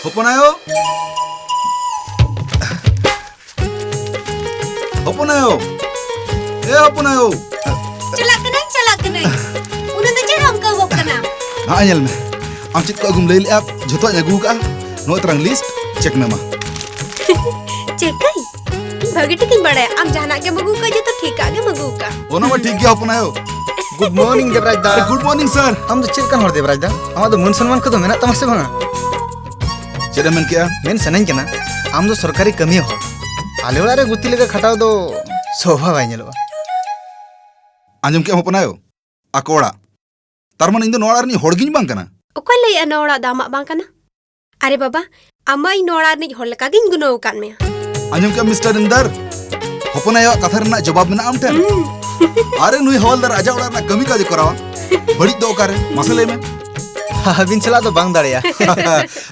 Hoponayo. Hoponayo. Hoponayo. Celak kena. Udah tu je ram kau kena. Anyal me. Am chit ko agum leil app joto nyagu ka. No terang list check nama. Cek kai. Bagi tikin bada. Am jana ke magu ka je to ठीक आगे magu ka. Ona ma ठीक गया Hoponayo. Good morning Devraj दा Good morning sir. हम तो check हर देवराज दा हम तो मन सम्मान को तो मेना तमसे भांगा चेदा मन क्या मेन सनन केना हम तो सरकारी कमी हो आले वाला रे गुत्ती लेके खटाओ तो शोभा भाई नेलो आंजम क्या Hoponayo. Akoda. Tarman इन दो नोड़ा रनी होड़गिन बांग कना. Okoi lay anora damak bang kana. Are baba, amai nora ni hol kagin guno kan me. आंजम क्या मिस्टर इंदर. Hoponayo कथर ना जवाब में ना आमटेन. अरे नुई हवलदार आजा उड़ा ना कमी का दिक्कत रहा बड़ी दो करे मसले में हां बिन चला तो बांग दाड़िया